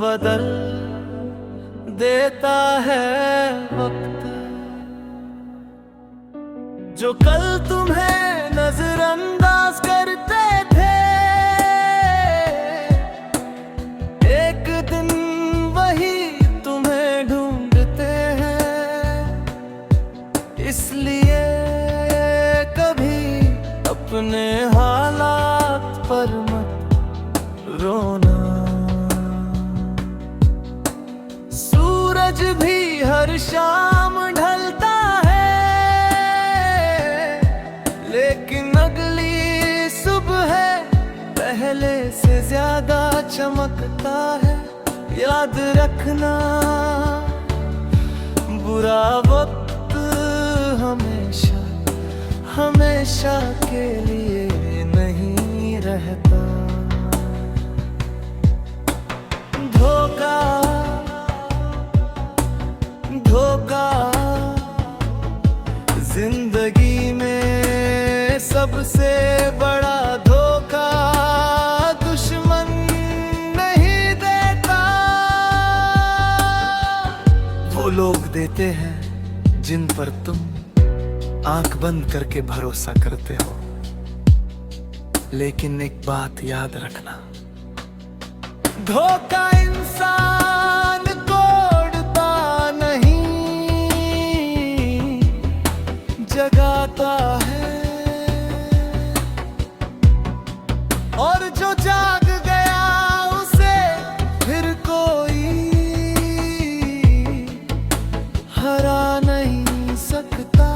बदल देता है वक्त। जो कल तुम्हें नजरअंदाज करते थे, एक दिन वही तुम्हें ढूंढते हैं। इसलिए कभी अपने हालात पर मत रोना। सूरज भी हर शाम ढलता है, लेकिन अगली सुबह पहले से ज्यादा चमकता है। याद रखना, बुरा वक्त हमेशा हमेशा के लिए नहीं रहता। धोखा धोखा जिंदगी में सबसे बड़ा धोखा दुश्मन नहीं देता। वो लोग देते हैं जिन पर तुम आंख बंद करके भरोसा करते हो। लेकिन एक बात याद रखना, धोखा इंसान तोड़ता नहीं, जगाता है। और जो जाग गया उसे फिर कोई हरा नहीं सकता।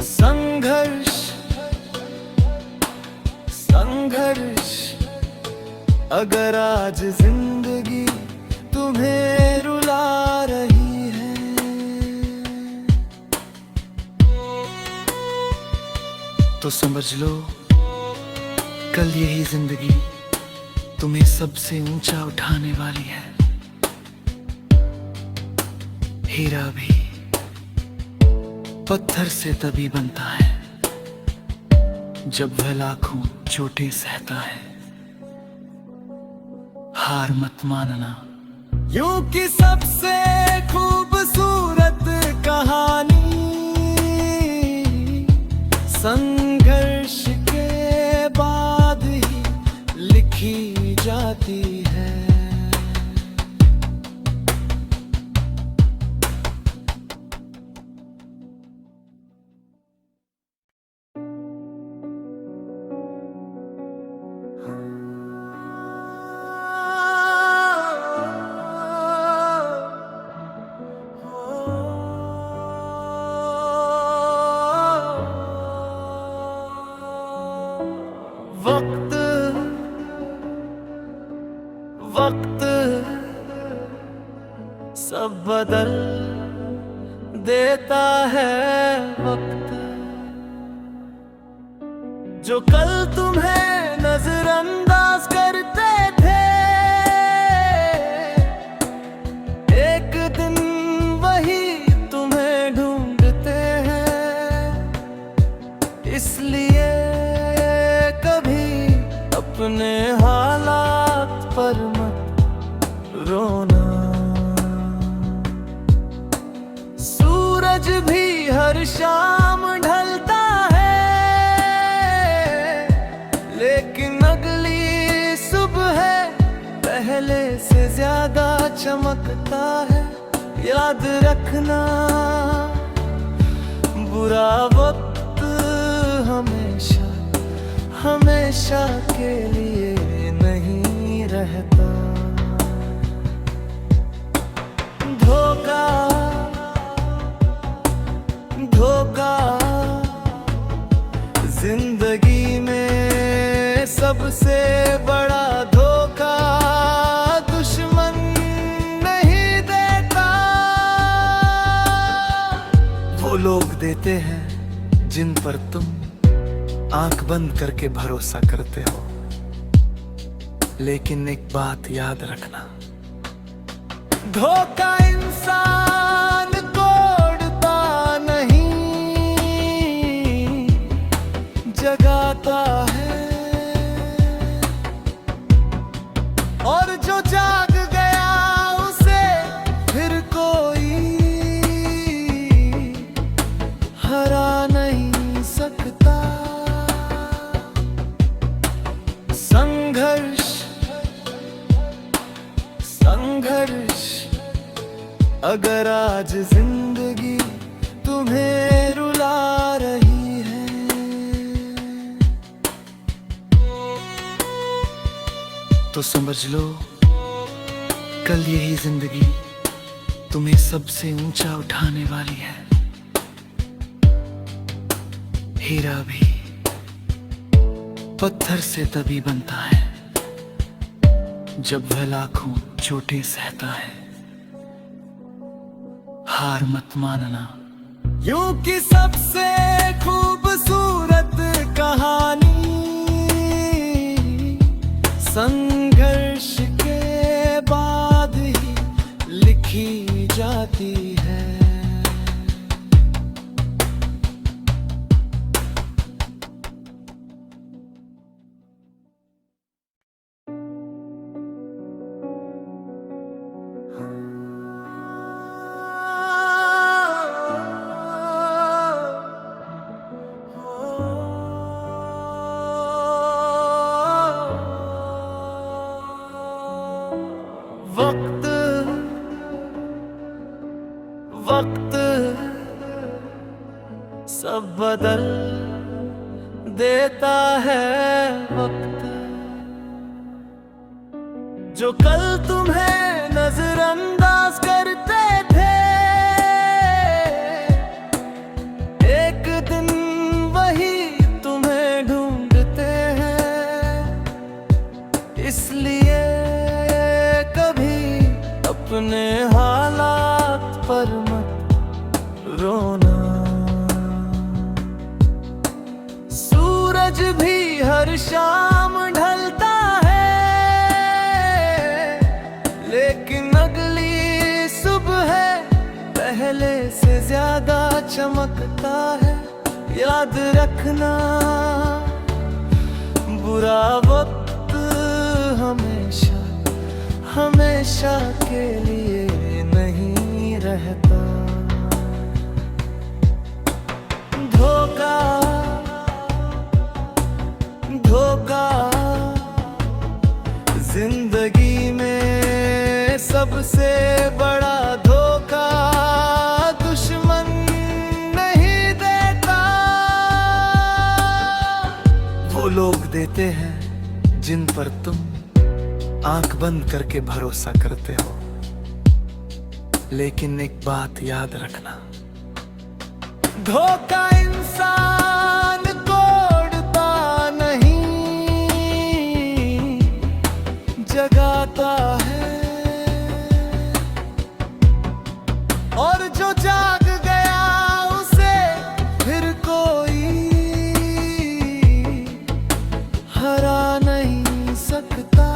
संघर्ष संघर्ष अगर आज जिंदगी तुम्हें रुला रही है, तो समझ लो कल यही जिंदगी तुम्हें सबसे ऊंचा उठाने वाली है। हीरा भी पत्थर से तभी बनता है जब वह लाखों चोटें सहता है। हार मत मानना, यूं कि सबसे खूबसूरत कहानी संघर्ष के बाद ही लिखी जाती है। वक्त वक्त सब बदल देता है वक्त। जो कल तुम्हें नजरअंदाज करते थे, एक दिन वही तुम्हें ढूंढते हैं। इसलिए अपने हालात पर मत रोना। सूरज भी हर शाम ढलता है, लेकिन अगली सुबह पहले से ज्यादा चमकता है। याद रखना, बुरा वक्त हमेशा हमेशा के लिए नहीं रहता। धोखा धोखा जिंदगी में सबसे बड़ा धोखा दुश्मन नहीं देता। वो लोग देते हैं जिन पर तुम आंख बंद करके भरोसा करते हो। लेकिन एक बात याद रखना, धोखा इंसान तोड़ता नहीं, जगाता है। अगर आज जिंदगी तुम्हें रुला रही है तो समझ लो कल यही जिंदगी तुम्हें सबसे ऊंचा उठाने वाली है। हीरा भी पत्थर से तभी बनता है जब वह लाखों चोटें सहता है। हार मत मानना, यूं की सबसे खूबसूरत कहानी संघर्ष के बाद ही लिखी जाती है। वक्त सब बदल देता है। वक्त जो कल तुम्हें नजरअंदाज करते थे एक दिन वही तुम्हें ढूंढते हैं। इसलिए कभी अपने हालात पर मत रोना। सूरज भी हर शाम ढलता है लेकिन अगली सुबह पहले से ज्यादा चमकता है। याद रखना बुरा वक्त हमेशा हमेशा के लिए नहीं रहता। धोखा धोखा जिंदगी में सबसे बड़ा धोखा दुश्मन नहीं देता। वो लोग देते हैं जिन पर तुम आंख बंद करके भरोसा करते हो। लेकिन एक बात याद रखना, धोखा इंसान को उड़ता नहीं जगाता है। और जो जाग गया उसे फिर कोई हरा नहीं सकता।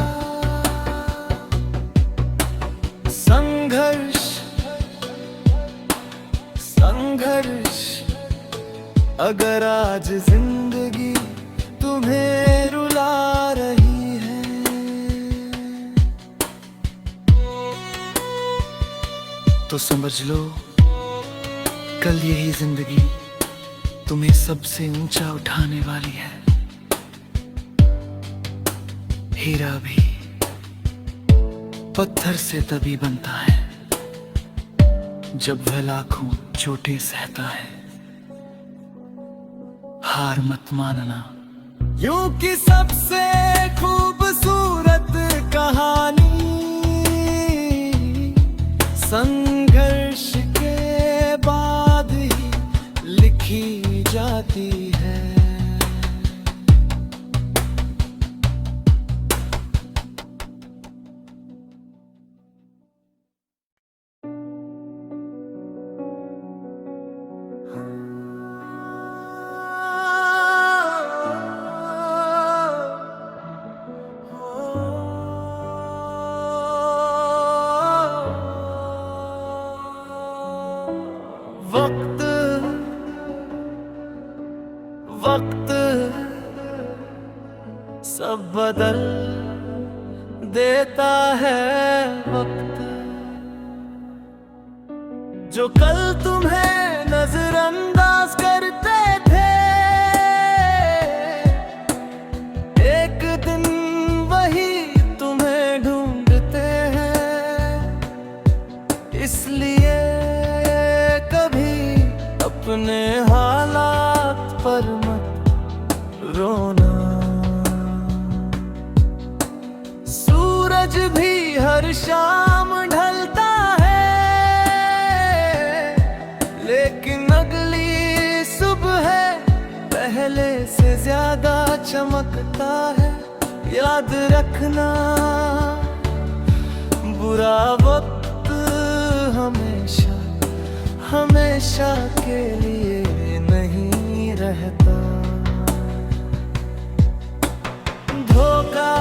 संघर्ष अगर आज जिंदगी तुम्हें रुला रही है तो समझ लो कल यही जिंदगी तुम्हें सबसे ऊंचा उठाने वाली है। हीरा भी पत्थर से तभी बनता है जब वह लाखों चोटें सहता है। हार मत मानना, यूं की सबसे खूबसूरत कहानी संघर्ष के बाद ही लिखी जाती है। वक्त सब बदल देता है। वक्त जो कल तुम्हें नजरअंदाज करते थे एक दिन वही तुम्हें ढूंढते हैं। इसलिए अपने हालात पर मत रोना। सूरज भी हर शाम ढलता है, लेकिन अगली सुबह पहले से ज्यादा चमकता है। याद रखना, बुरा वक्त हमेशा हमेशा के लिए नहीं रहता। धोखा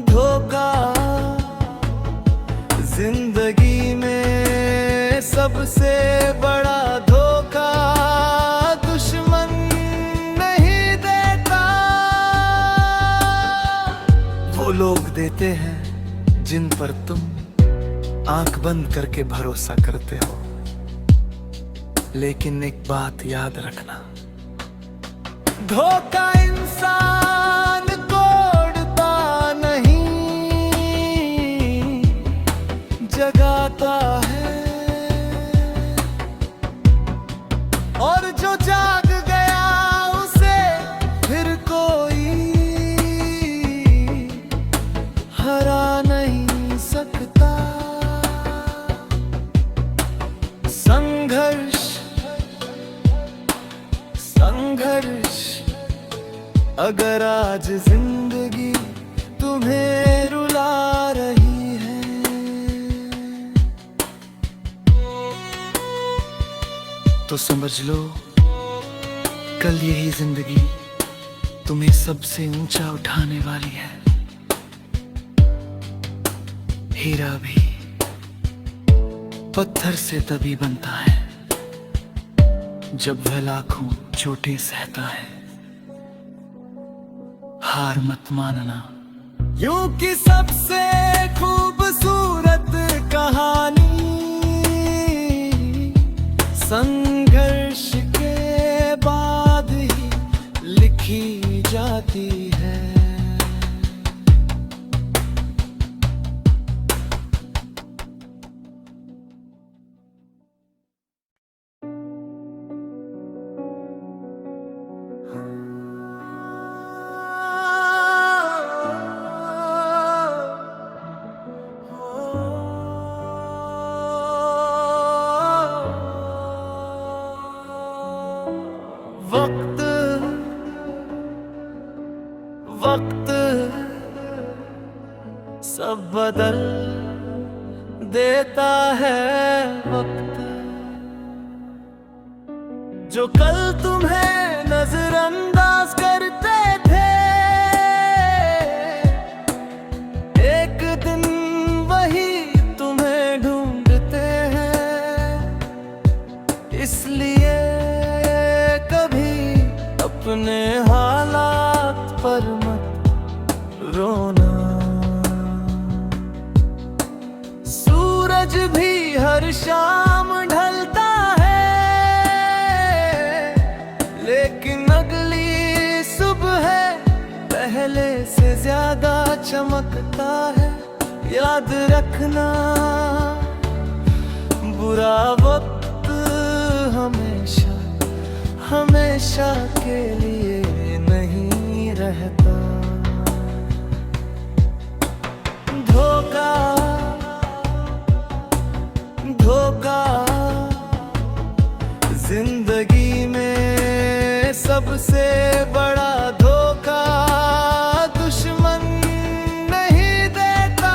धोखा जिंदगी में सबसे बड़ा धोखा दुश्मन नहीं देता। वो लोग देते हैं जिन पर तुम आंख बंद करके भरोसा करते हो। लेकिन एक बात याद रखना, धोखा इंसान को उड़ता नहीं, जगाता है। और जो जाग गया उसे फिर कोई हरा नहीं सकता। संघर्ष संघर्ष अगर आज जिंदगी तुम्हें रुला रही है, तो समझ लो कल यही जिंदगी तुम्हें सबसे ऊंचा उठाने वाली है। हीरा भी पत्थर से तभी बनता है जब वह लाखों चोटें सहता है। हार मत मानना, यूं की सबसे खूबसूरत कहानी संघर्ष के बाद ही लिखी जाती है। वक्त वक्त सब बदल देता है। वक्त जो कल तुम्हें नजरअंदाज करते थे, एक दिन वही तुम्हें ढूंढते हैं। इसलिए अपने हालात पर मत रोना। सूरज भी हर शाम ढलता है, लेकिन अगली सुबह पहले से ज्यादा चमकता है। याद रखना, बुरा वक्त हमेशा हमेशा के लिए नहीं रहता। धोखा धोखा जिंदगी में सबसे बड़ा धोखा दुश्मन नहीं देता।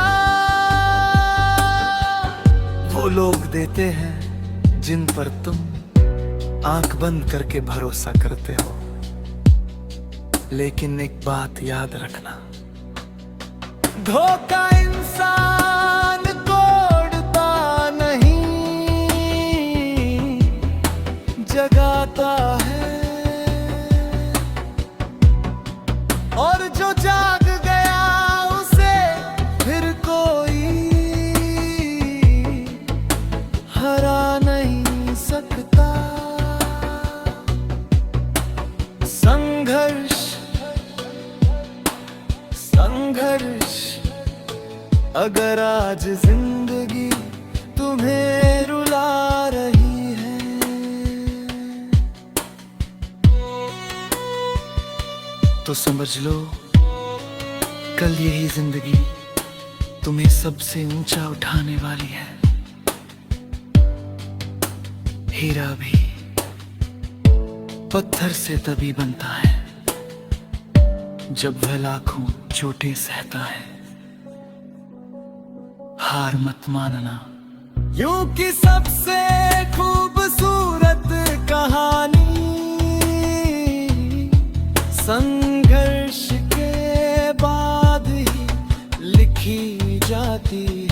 वो लोग देते हैं जिन पर तुम आंख बंद करके भरोसा करते हो। लेकिन एक बात याद रखना, धोखा इंसान को उड़ता नहीं, जगाता है। और जो जाग गया उसे फिर कोई हरा नहीं सकता। संघर्ष संघर्ष अगर आज जिंदगी तुम्हें रुला रही तो समझ लो कल यही जिंदगी तुम्हें सबसे ऊंचा उठाने वाली है। हीरा भी पत्थर से तभी बनता है जब वह लाखों चोटें सहता है। हार मत मानना, यूं की सबसे खूबसूरत कहानी संघर्ष के बाद ही लिखी जाती है।